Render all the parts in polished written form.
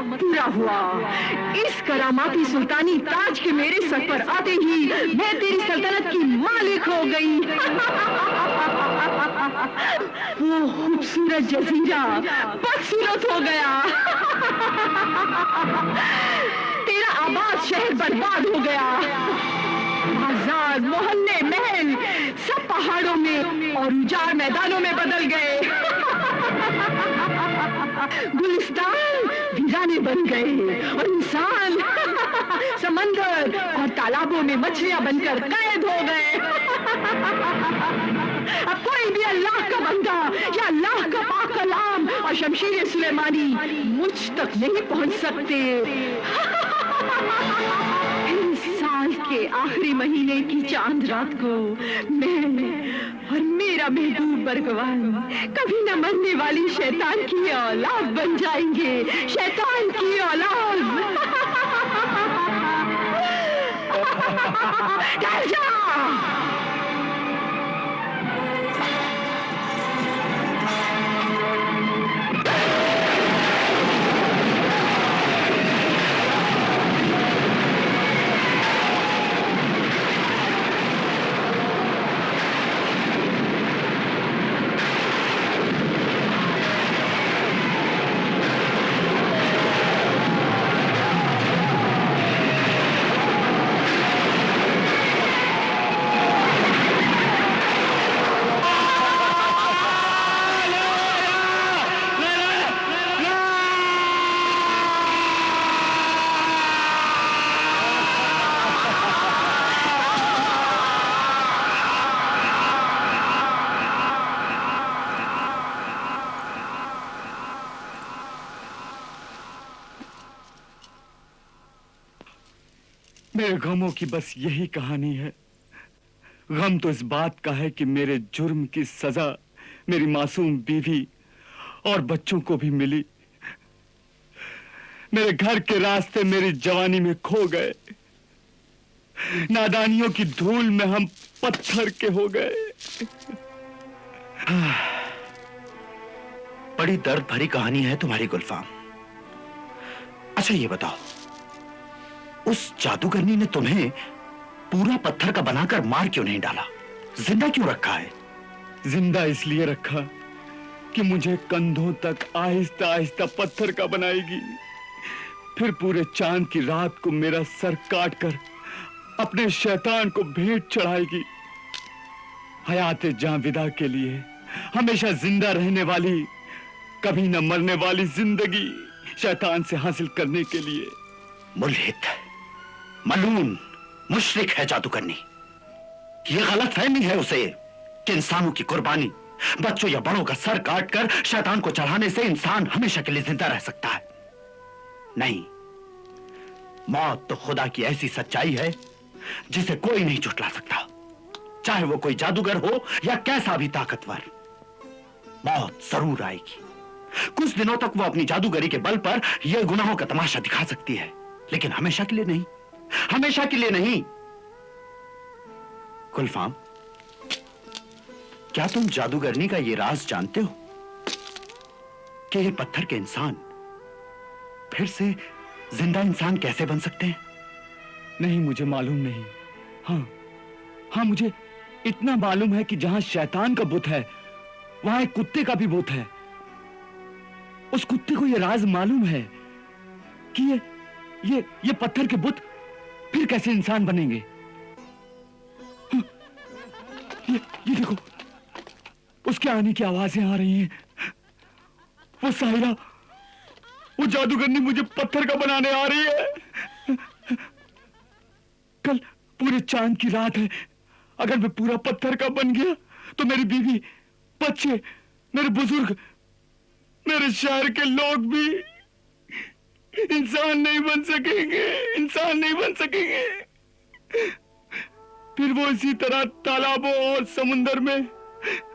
मतलब पूरा हुआ। इस करामाती सुल्तानी ताज के मेरे सर पर आते ही मैं तेरी सल्तनत की मालिक हो गई। वो खूबसूरत जजीरा बदसूरत हो गया। तेरा आबाद शहर बर्बाद हो गया। बाजार, मोहल्ले, महल सब पहाड़ों में और उजाड़ मैदानों में बदल गए। गुलिस्तान वीराने बन गए और इंसान समंदर और तालाबों में मछलियां बनकर कैद हो गए। अब कोई भी अल्लाह का बंदा या अल्लाह का पाक कलाम और शमशीर सुलेमानी मुझ तक नहीं पहुंच सकते। इस साल के आखिरी महीने की चांद रात को मैं और मेरा महबूब बरगवान कभी न मरने वाली शैतान की औलाद बन जाएंगे। शैतान की औलाद। डर जा। मेरे गमों की बस यही कहानी है। गम तो इस बात का है कि मेरे जुर्म की सजा मेरी मासूम बीवी और बच्चों को भी मिली। मेरे घर के रास्ते मेरी जवानी में खो गए। नादानियों की धूल में हम पत्थर के हो गए। बड़ी दर्द भरी कहानी है तुम्हारी गुलफाम। अच्छा ये बताओ, उस जादूगरनी ने तुम्हें पूरा पत्थर का बनाकर मार क्यों नहीं डाला? जिंदा क्यों रखा है? जिंदा इसलिए रखा कि मुझे कंधों तक आहिस्ता आहिस्ता पत्थर का बनाएगी, फिर पूरे चांद की रात को मेरा सर काटकर अपने शैतान को भेंट चढ़ाएगी। हयाते जां विदा के लिए हमेशा जिंदा रहने वाली, कभी न मरने वाली जिंदगी शैतान से हासिल करने के लिए। मुल्हिद, मलून, मुशरिक है जादूगरनी। यह गलतफहमी है उसे कि इंसानों की कुर्बानी, बच्चों या बड़ों का सर काटकर शैतान को चढ़ाने से इंसान हमेशा के लिए जिंदा रह सकता है। नहीं, मौत तो खुदा की ऐसी सच्चाई है जिसे कोई नहीं झुठला सकता, चाहे वो कोई जादूगर हो या कैसा भी ताकतवर। मौत जरूर आएगी। कुछ दिनों तक वो अपनी जादूगरी के बल पर यह गुनाहों का तमाशा दिखा सकती है, लेकिन हमेशा के लिए नहीं, हमेशा के लिए नहीं। गुलफाम, क्या तुम जादूगरनी का यह राज जानते हो कि ये पत्थर के इंसान फिर से जिंदा इंसान कैसे बन सकते हैं? नहीं, मुझे मालूम नहीं। हाँ, मुझे इतना मालूम है कि जहां शैतान का बुत है वहां एक कुत्ते का भी बुत है। उस कुत्ते को यह राज मालूम है कि ये पत्थर के बुत फिर कैसे इंसान बनेंगे। ये देखो, उसके आने की आवाजें आ रही हैं। वो साहिरा, वो जादूगरनी मुझे पत्थर का बनाने आ रही है। कल पूरे चांद की रात है। अगर मैं पूरा पत्थर का बन गया तो मेरी बीवी, बच्चे, मेरे बुजुर्ग, मेरे शहर के लोग भी इंसान नहीं बन सकेंगे, इंसान नहीं बन सकेंगे। फिर वो इसी तरह तालाबों और समुंदर में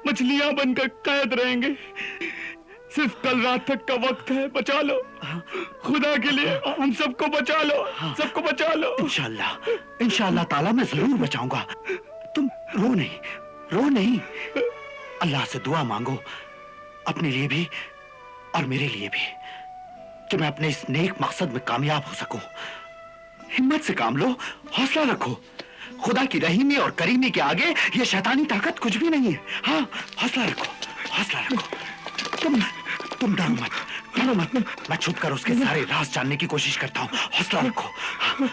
मछलियां बनकर कैद रहेंगे। सिर्फ कल रात तक का वक्त है, बचा लो खुदा के लिए, हम सबको बचा लो, सबको बचा लो। इंशाअल्लाह, इंशाअल्लाह ताला मैं जरूर बचाऊंगा। तुम रो नहीं, रो नहीं। अल्लाह से दुआ मांगो, अपने लिए भी और मेरे लिए भी। कि मैं अपने इस नेक मकसद में कामयाब हो सकूं। हिम्मत से काम लो, हौसला रखो। खुदा की रहीमी और करीमी के आगे ये शैतानी ताकत कुछ भी नहीं है। हाँ, हौसला रखो, हौसला रखो। तुम डरो मत, डरो मत। मैं छुप कर उसके सारे राज जानने की कोशिश करता हूँ। हौसला रखो। हाँ।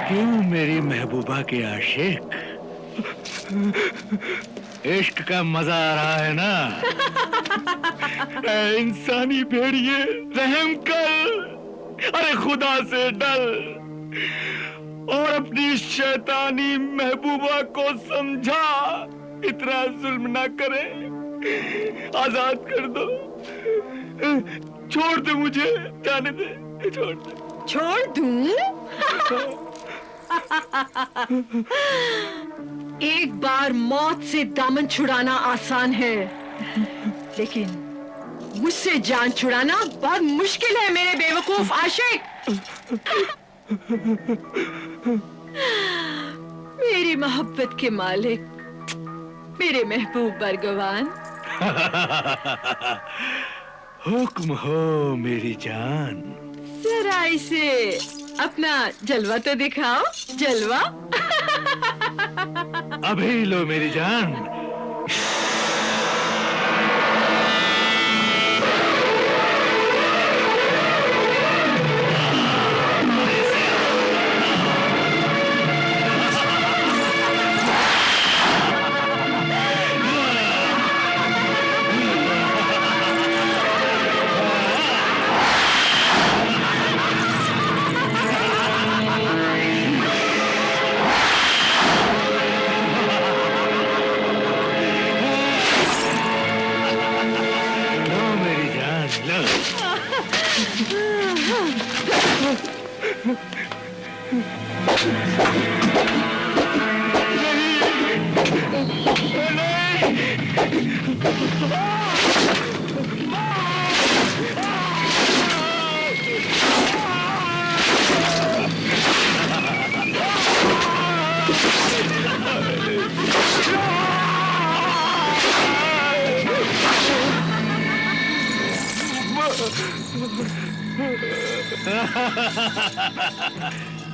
क्यों मेरी महबूबा के आशिक, इश्क का मजा आ रहा है ना? ऐ इंसानी भेड़िए, रहम कर। अरे खुदा से डर और अपनी शैतानी महबूबा को समझा। इतना जुल्म ना करे, आजाद कर दो। छोड़ दे मुझे, जाने दे, छोड़ दे। छोड़ दूं? एक बार मौत से दामन छुड़ाना आसान है, लेकिन मुझसे जान छुड़ाना बहुत मुश्किल है मेरे बेवकूफ आशिक। मेरी मोहब्बत के मालिक, मेरे महबूब बरगवान। हुक्म हो मेरी जान। जरा इसे अपना जलवा तो दिखाओ, जलवा। अभी लो मेरी जान।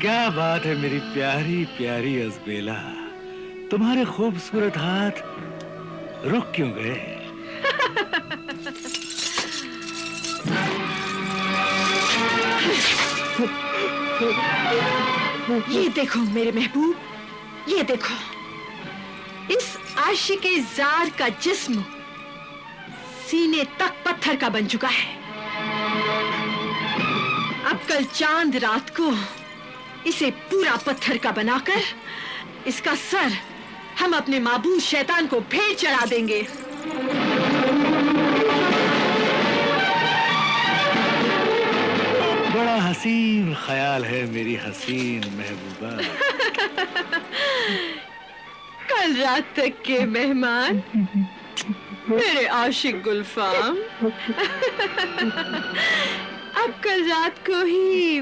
क्या बात है मेरी प्यारी प्यारी अजबेला, तुम्हारे खूबसूरत हाथ रुक क्यों गए? ये देखो मेरे महबूब, ये देखो। इस आशिके जार का जिस्म सीने तक पत्थर का बन चुका है। अब कल चांद रात को इसे पूरा पत्थर का बनाकर इसका सर हम अपने माबूद शैतान को भेंट चढ़ा देंगे। बड़ा हसीन ख्याल है मेरी हसीन महबूबा। कल रात तक के मेहमान मेरे आशिक गुलफाम, अब कल रात को ही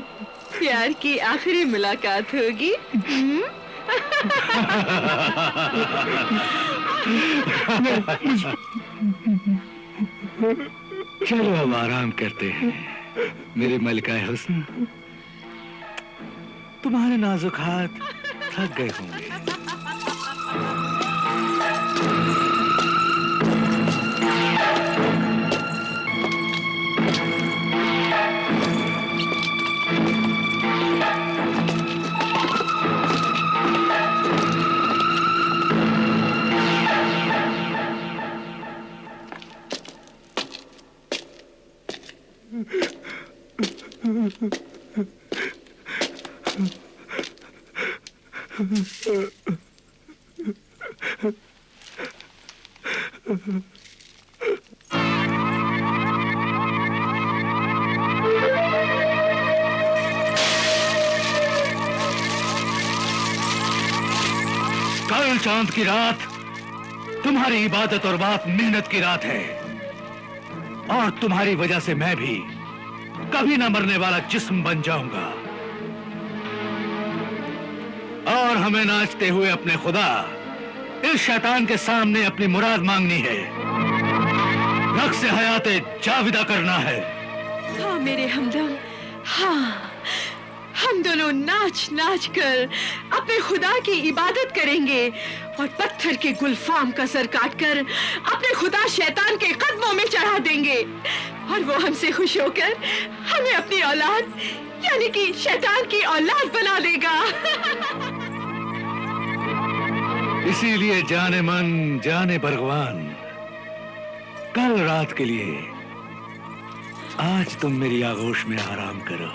प्यार की आखिरी मुलाकात होगी। चलो अब आराम करते हैं मेरे मलिकाए हुस्न, तुम्हारे नाजुक हाथ थक गए होंगे। कल चांद की रात तुम्हारी इबादत और बात मेहनत की रात है, और तुम्हारी वजह से मैं भी कभी ना मरने वाला जिस्म बन जाऊंगा। और हमें नाचते हुए अपने खुदा इस शैतान के सामने अपनी मुराद मांगनी है, रक्स हयाते जाविदा करना है। हाँ मेरे हमदम, हाँ हम दोनों नाच नाच कर अपने खुदा की इबादत करेंगे और पत्थर के गुलफाम का सर काटकर अपने खुदा शैतान के कदमों में चढ़ा देंगे, और वो हमसे खुश होकर हमें अपनी औलाद यानी कि शैतान की औलाद बना देगा। इसीलिए जाने मन जाने भगवान, कल रात के लिए आज तुम मेरी आगोश में आराम करो।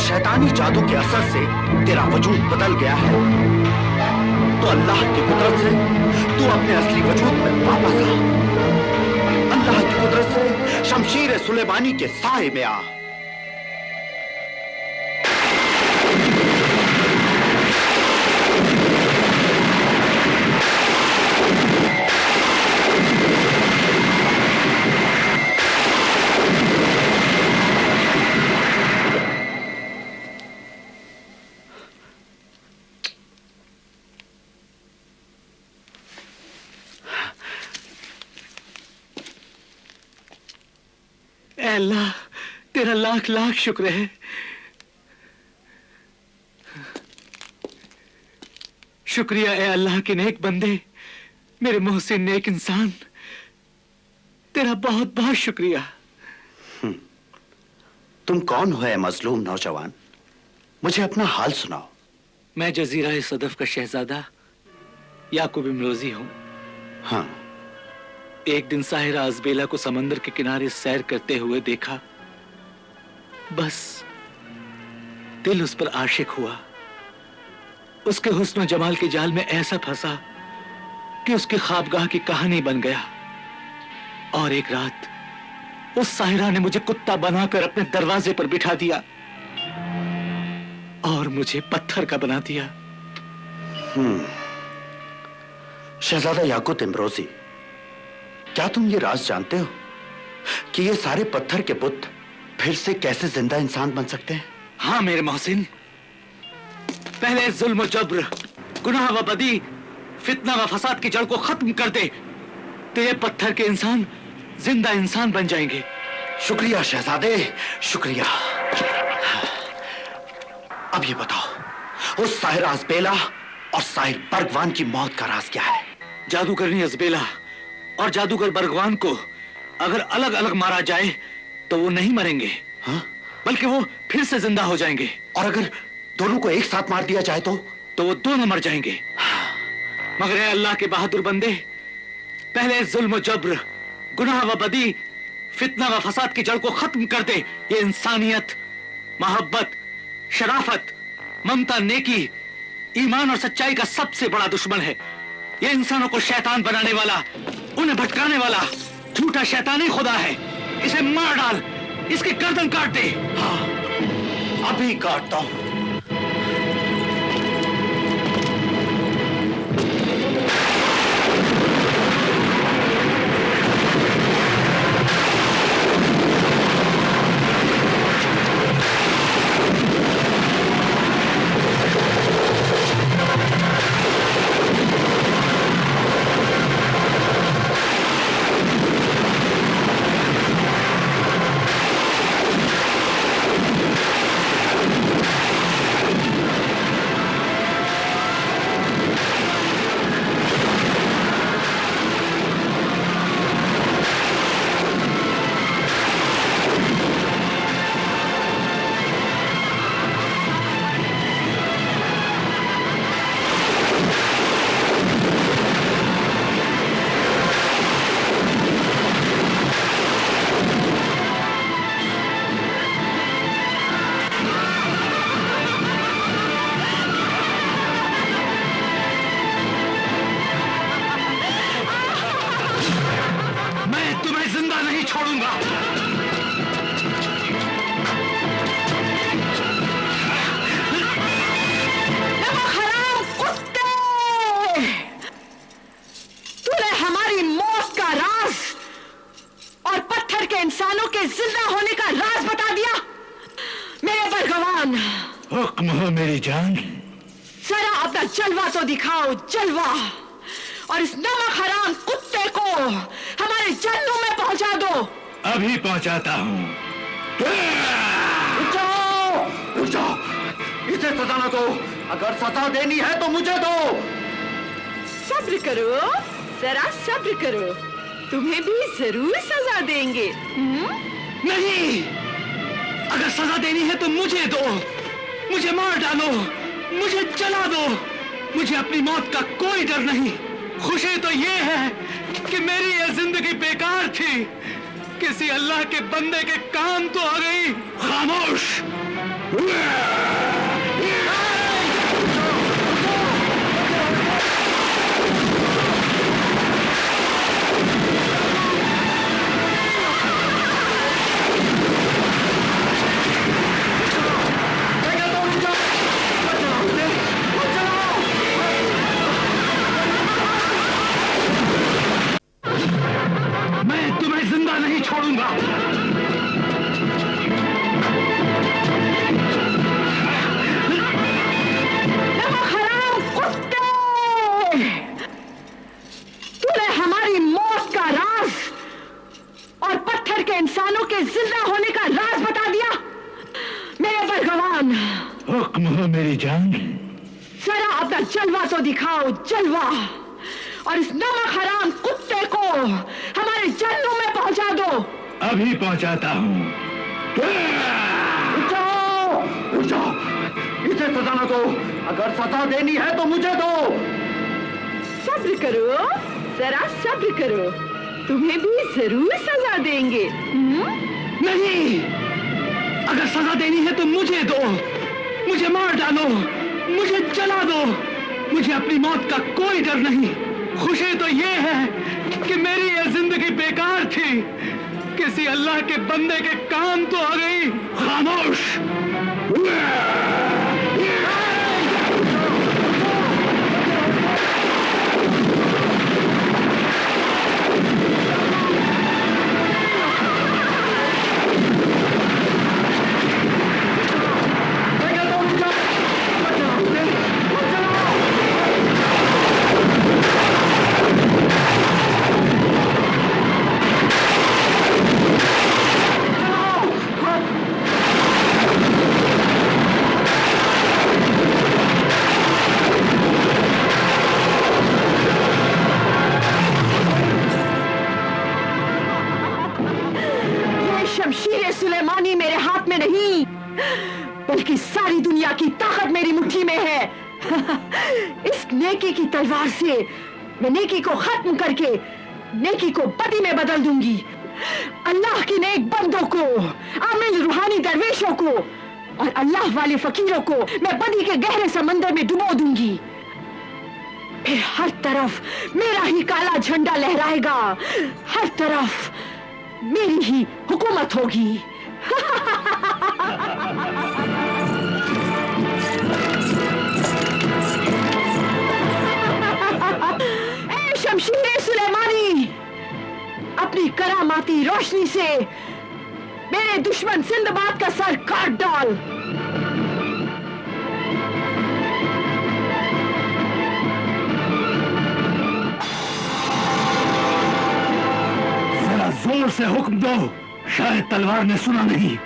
शैतानी जादू के असर से तेरा वजूद बदल गया है, तो अल्लाह की कुदरत से तू अपने असली वजूद में वापस आ। अल्लाह की कुदरत से शमशीर सुलेमानी के साए में आ। अल्लाह तेरा लाख लाख शुक्र है। शुक्रिया है अल्लाह के नेक बंदे, मेरे मोहसिन नेक इंसान, तेरा बहुत बहुत शुक्रिया। तुम कौन हो ऐ मजलूम नौजवान? मुझे अपना हाल सुनाओ। मैं जजीरा सदफ का शहजादा याकूब इमरोजी हूं। हाँ। एक दिन साहिरा अज़बेला को समंदर के किनारे सैर करते हुए देखा, बस दिल उस पर आशिक हुआ। उसके हुस्न और जमाल के जाल में ऐसा फंसा कि उसकी ख्वाबगाह की कहानी बन गया। और एक रात उस साहिरा ने मुझे कुत्ता बनाकर अपने दरवाजे पर बिठा दिया और मुझे पत्थर का बना दिया। शहजादा याकूत इमरोजी, क्या तुम ये राज जानते हो कि ये सारे पत्थर के बुत फिर से कैसे जिंदा इंसान बन सकते हैं? हाँ मेरे मोहसिन, पहले जुल्म जब्र, गुनाह व बदी, फितना व फसाद की जड़ को खत्म कर दे तो ये पत्थर के इंसान जिंदा इंसान बन जाएंगे। शुक्रिया शहजादे, शुक्रिया। अब ये बताओ, उस साहिर अज़बेला और साहिर बरगवान की मौत का राज क्या है? जादूगरनी अज़बेला और जादूगर बरगवान को अगर अलग अलग मारा जाए तो वो नहीं मरेंगे, हाँ? बल्कि वो फिर से जिंदा हो जाएंगे। और अगर दोनों को एक साथ मार दिया जाए तो वो दोनों मर जाएंगे। मगर ए अल्लाह के बहादुर बंदे, पहले जुल्म जब्र, गुनाह व बदी, फितना व फसाद की जड़ को खत्म कर दे। ये इंसानियत, मोहब्बत, शराफत, ममता, नेकी, ईमान और सच्चाई का सबसे बड़ा दुश्मन है। ये इंसानों को शैतान बनाने वाला, उन्हें भटकाने वाला झूठा शैतानी खुदा है। इसे मार डाल, इसकी गर्दन काट दे। हाँ, अभी काटता हूं। इंसानों के जिंदा होने का राज बता दिया। मेरे बरगवान, हुक्म हो मेरी जान। जरा अपना जलवा तो दिखाओ, जलवा, और इस नमक हराम कुत्ते को हमारे जन्नों में पहुंचा दो। अभी पहुंचाता हूँ। रुक जाओ, रुक जाओ, इसे सजा ना दो। अगर सजा देनी है तो मुझे दो। सब्र करो, जरा सब्र करो, तुम्हें भी जरूर सजा देंगे। नहीं, अगर सजा देनी है तो मुझे दो, मुझे मार डालो, मुझे जला दो, मुझे अपनी मौत का कोई डर नहीं। खुशी तो ये है कि मेरी ये जिंदगी बेकार थी, किसी अल्लाह के बंदे के काम तो आ गई। खामोश! मैं तुम्हें जिंदा नहीं छोड़ूंगा। हराम कुत्ते! तूने हमारी मौत का राज और पत्थर के इंसानों के जिंदा होने का राज बता दिया। मेरे बरगवान, हुक्म हो मेरी जान। जरा अपना जलवा तो दिखाओ, जलवा, और इस नमक हराम कुत्ते को हमारे जन्नों में पहुंचा दो। अभी पहुंचाता हूँ। रुक जाओ, रुक जाओ, इसे सजा ना दो। अगर सजा देनी है तो मुझे दो। सब्र करो, जरा सब्र करो, तुम्हें भी जरूर सजा देंगे। नहीं, अगर सजा देनी है तो मुझे दो, मुझे मार डालो, मुझे जला दो, मुझे अपनी मौत का कोई डर नहीं। खुशी तो ये है कि मेरी ये जिंदगी बेकार थी, किसी अल्लाह के बंदे के काम तो आ गई। खामोश! की सारी दुनिया की ताकत मेरी मुट्ठी में है। इस नेकी की तलवार से मैं नेकी को खत्म करके नेकी को बदी में बदल दूंगी। अल्लाह के नेक बंदों को, आमिल रूहानी दरवेशों को और अल्लाह वाले फकीरों को मैं बदी के गहरे समंदर में डुबो दूंगी। फिर हर तरफ मेरा ही काला झंडा लहराएगा, हर तरफ मेरी ही हुकूमत होगी। ए शमशीर सुलेमानी, अपनी करामाती रोशनी से मेरे दुश्मन सिंदबाद का सर काट डाल। जरा जोर से हुक्म दो, शायद तलवार ने सुना नहीं।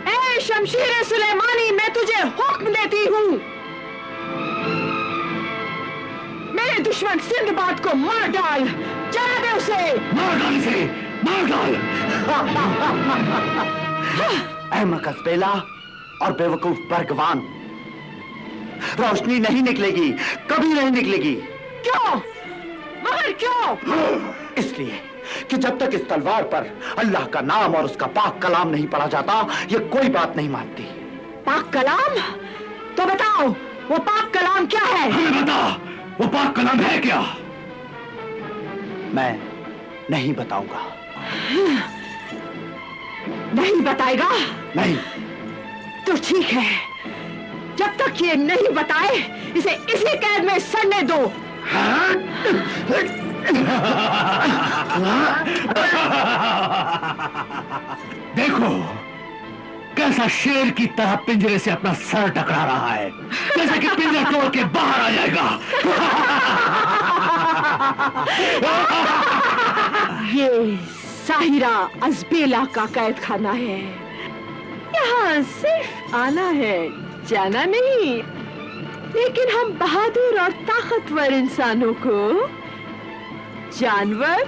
ए शमशीर सुलेमानी, मैं तुझे हुक्म देती हूँ, मेरे दुश्मन सिंदबाद को मार डाल, जला दे उसे। मार डाल इसे, मार डाल। अहमक असबेला और बेवकूफ बर्गवान, रोशनी नहीं निकलेगी, कभी नहीं निकलेगी। क्यों? मगर क्यों? इसलिए कि जब तक इस तलवार पर अल्लाह का नाम और उसका पाक कलाम नहीं पढ़ा जाता, ये कोई बात नहीं मानती। पाक कलाम? तो बताओ वो पाक कलाम क्या है? हमें बता, वो पाक कलाम है क्या? मैं नहीं बताऊंगा। नहीं बताएगा? नहीं। तो ठीक है, जब तक ये नहीं बताए इसे इसी कैद में सड़ने दो। देखो कैसा शेर की तरह पिंजरे से अपना सर टकरा रहा है, जैसे कि पिंजरा तोड़ के बाहर आ जाएगा। ये साहिरा अजबेला का कैद खाना है, यहाँ सिर्फ आना है, जाना नहीं। लेकिन हम बहादुर और ताकतवर इंसानों को जानवर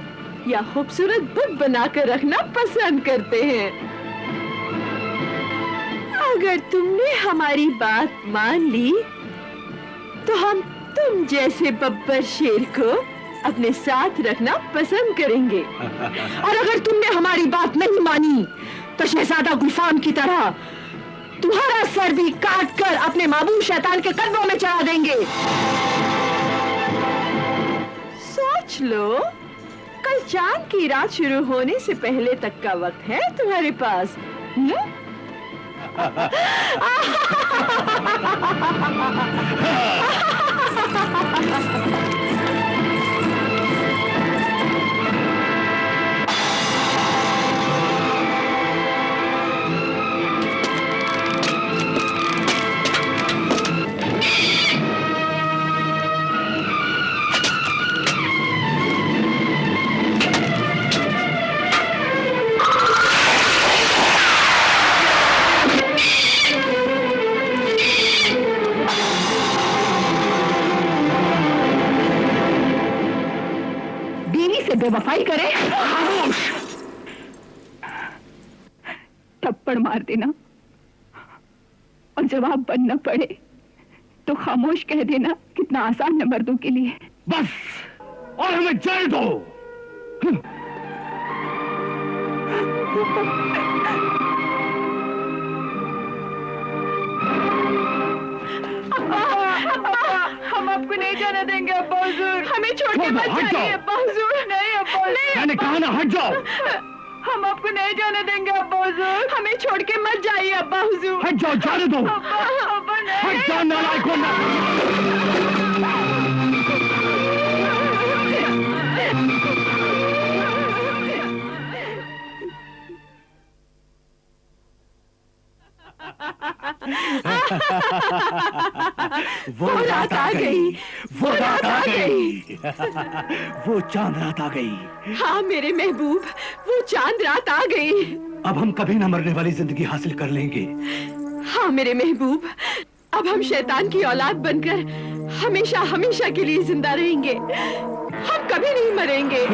या खूबसूरत बुत बनाकर रखना पसंद करते हैं। अगर तुमने हमारी बात मान ली तो हम तुम जैसे बब्बर शेर को अपने साथ रखना पसंद करेंगे। और अगर तुमने हमारी बात नहीं मानी तो शहजादा गुलफाम की तरह तुम्हारा सर भी काट कर अपने माबूद शैतान के कदमों में चढ़ा देंगे। सोच लो, कल चांद की रात शुरू होने से पहले तक का वक्त है तुम्हारे पास। बेवफाई करे, खामोश। थप्पड़ मार देना और जवाब बनना पड़े तो खामोश कह देना कितना आसान है मर्दों के लिए। बस, और हमें जाने दो। हम आपको नहीं जाने देंगे अब्बा हुजूर। हमें छोड़ के मत जाइए अब्बा हुजूर। नहीं अब्बा, मैंने कहा ना, हट जाओ। हम आपको नहीं जाने देंगे अब्बा हुजूर। हमें छोड़ के मत जाइए अब्बा हुजूर। हट जाओ, जाने दो। अब्बा नहीं। हट जाओ नालायकों। वो रात आ गई, वो रात आ गई, वो चांद रात आ गई। हाँ मेरे महबूब, वो चांद रात आ गई। अब हम कभी न मरने वाली जिंदगी हासिल कर लेंगे। हाँ मेरे महबूब, अब हम शैतान की औलाद बनकर हमेशा हमेशा के लिए जिंदा रहेंगे। हम कभी नहीं मरेंगे।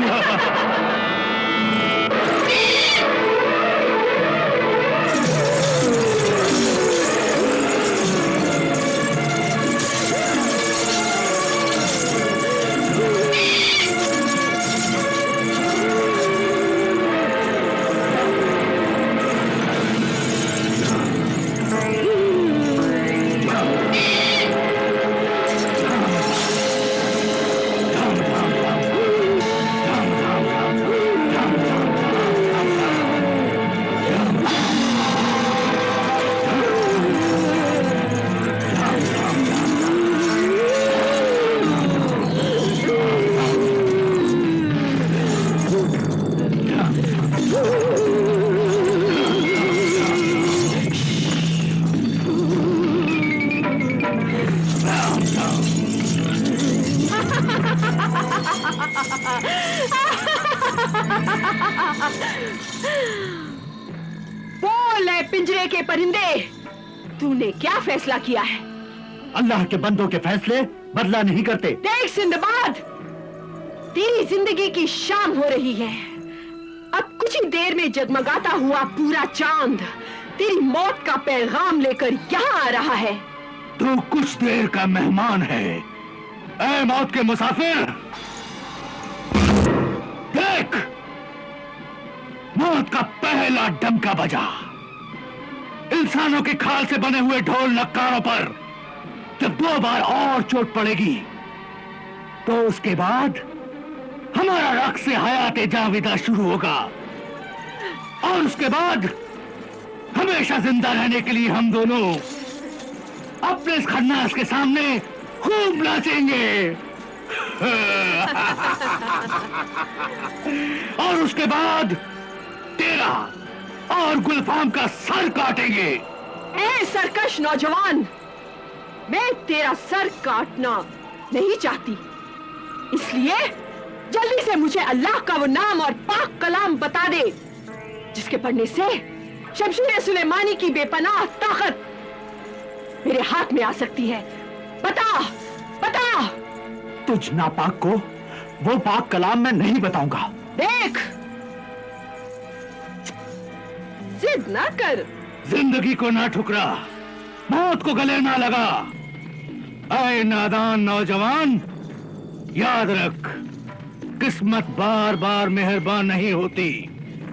बोल ऐ पिंजरे के परिंदे, तूने क्या फैसला किया है? अल्लाह के बंदों के फैसले बदला नहीं करते। देख सिंदबाद, तेरी जिंदगी की शाम हो रही है। अब कुछ ही देर में जगमगाता हुआ पूरा चांद तेरी मौत का पैगाम लेकर यहाँ आ रहा है। तू कुछ देर का मेहमान है, ऐ मौत के मुसाफिर। देख, मौत का पहला डंका बजा। इंसानों की खाल से बने हुए ढोल नक्कारों पर जब 2 बार और चोट पड़ेगी तो उसके बाद हमारा रक्स हयात जाविदा शुरू होगा, और उसके बाद हमेशा जिंदा रहने के लिए हम दोनों अपने इस खन्नास के सामने खूब नाचेंगे। और उसके बाद तेरा और गुलफाम का सर काटेंगे। ए सरकश नौजवान, मैं तेरा सर काटना नहीं चाहती, इसलिए जल्दी से मुझे अल्लाह का वो नाम और पाक कलाम बता दे जिसके पढ़ने से शमशीर सुलेमानी की बेपनाह ताकत मेरे हाथ में आ सकती है। बता बता। तुझ नापाक को वो पाक कलाम मैं नहीं बताऊंगा। देख, जिद ना कर। जिंदगी को ना ठुकरा, मौत को गले ना लगा। ऐ नादान नौजवान, याद रख, किस्मत बार बार मेहरबान नहीं होती।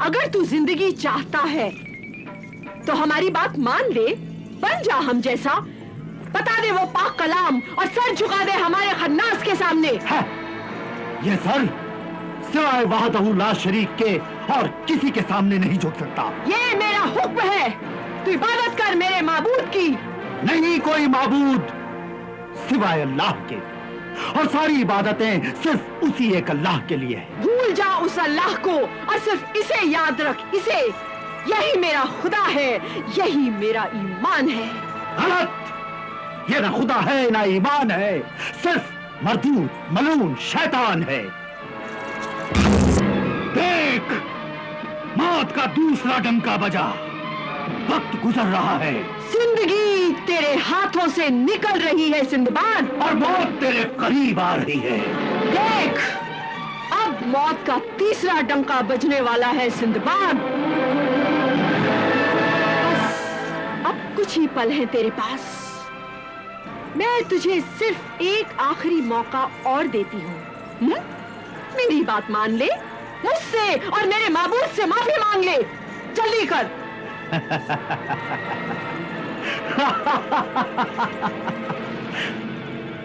अगर तू जिंदगी चाहता है तो हमारी बात मान ले, बन जा हम जैसा। बता दे वो पाक कलाम और सर झुका दे हमारे खन्नास के सामने। है, ये सर सिवाय वहदहू ला शरीक के और किसी के सामने नहीं झुक सकता। ये मेरा हुक्म है, तू इबादत कर मेरे माबूद की। नहीं कोई माबूद सिवाय अल्लाह के, और सारी इबादतें सिर्फ उसी एक अल्लाह के लिए है। भूल जा उस अल्लाह को और सिर्फ इसे याद रख, इसे। यही मेरा खुदा है, यही मेरा ईमान है। गलत, ये ना खुदा है ना ईमान है, सिर्फ मरदूद मलून शैतान है। देख, मौत का दूसरा डंका बजा। वक्त गुजर रहा है, जिंदगी तेरे हाथों से निकल रही है सिंदबाद, और मौत तेरे करीब आ रही है। देख, अब मौत का तीसरा डंका बजने वाला है सिंदबाद। बस अब कुछ ही पल हैं तेरे पास। मैं तुझे सिर्फ एक आखिरी मौका और देती हूँ। मेरी बात मान ले, मुझसे और मेरे माबूद से माफी मांग ले। जल्दी कर।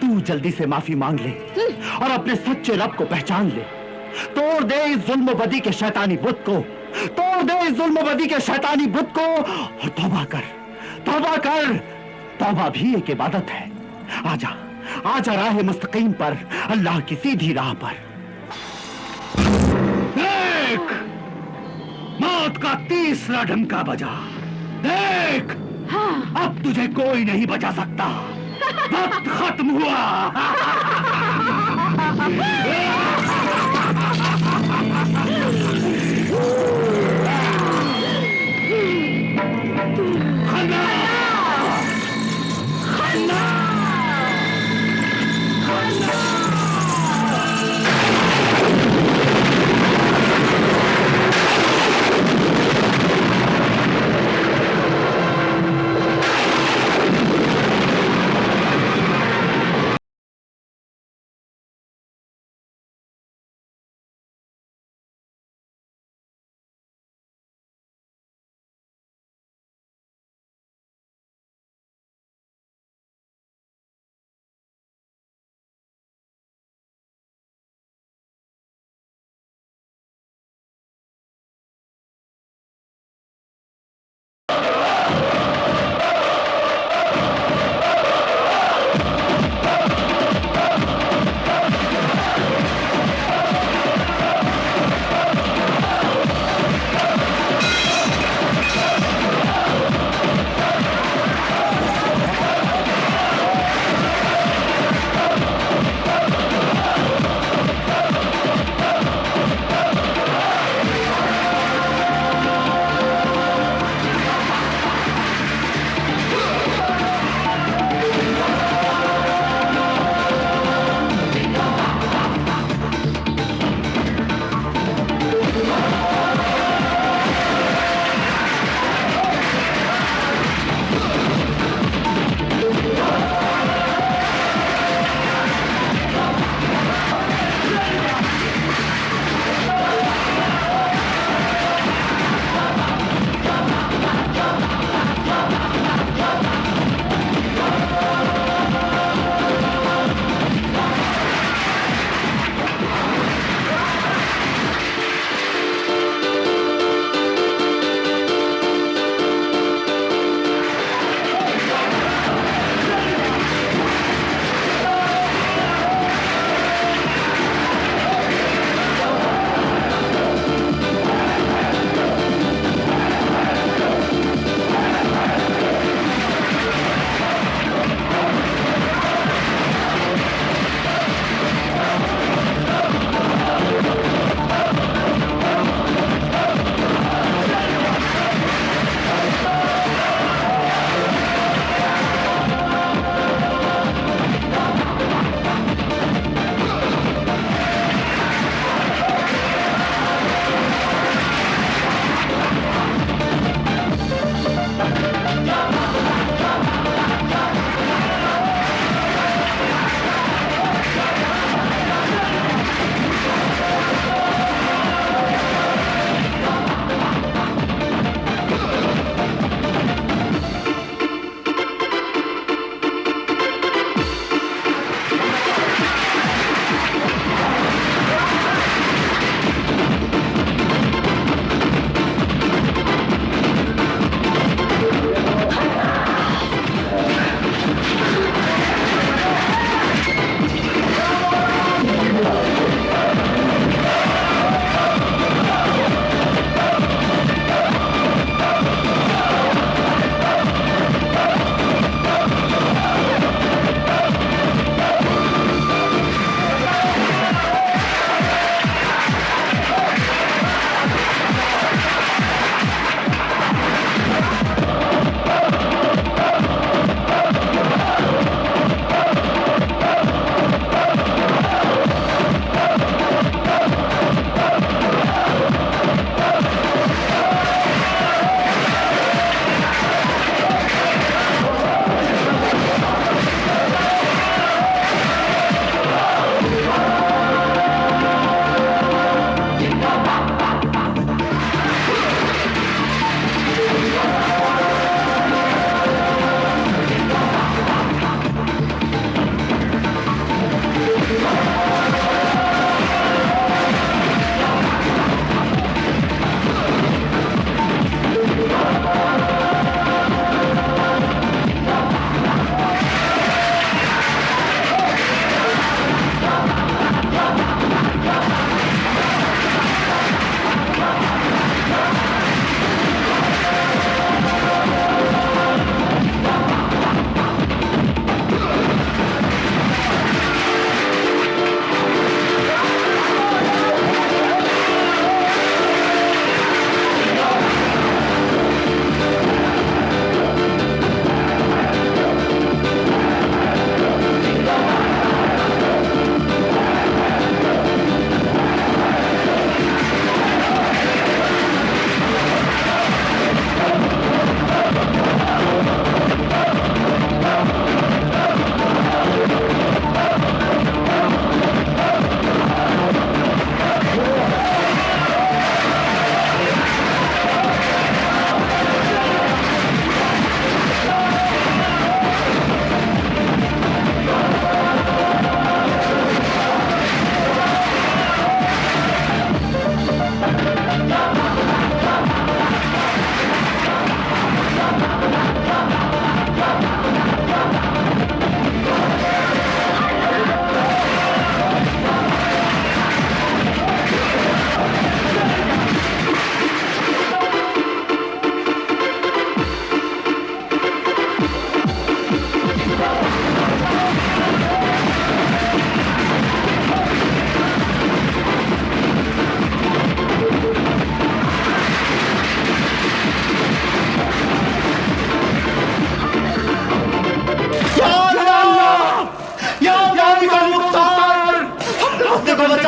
तू जल्दी से माफी मांग ले और अपने सच्चे रब को पहचान ले। तोड़ दे इस जुल्म बदी के शैतानी बुत को, तोड़ दे इस जुल्म बदी के शैतानी बुत को, और तौबा कर, तौबा कर। तौबा भी एक इबादत है। आजा, आजा राह मुस्तकीम पर, अल्लाह की सीधी राह पर। देख, मौत का तीसरा डंका बजा। देख, हाँ। अब तुझे कोई नहीं बचा सकता। वक्त खत्म हुआ।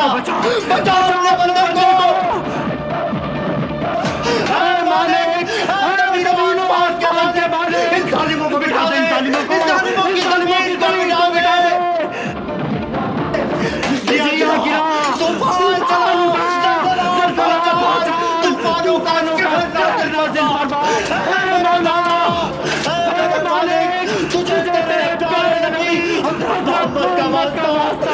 बचाओ अपने बंदे को। मालिक, इन जालिमों को बिठा दे, इन जालिमों की बिठा दे। तूफान चलाओ, तूफानों का मालिक, तुझे तेरे प्यारे नबी हज़रत मोहम्मद का वास्ता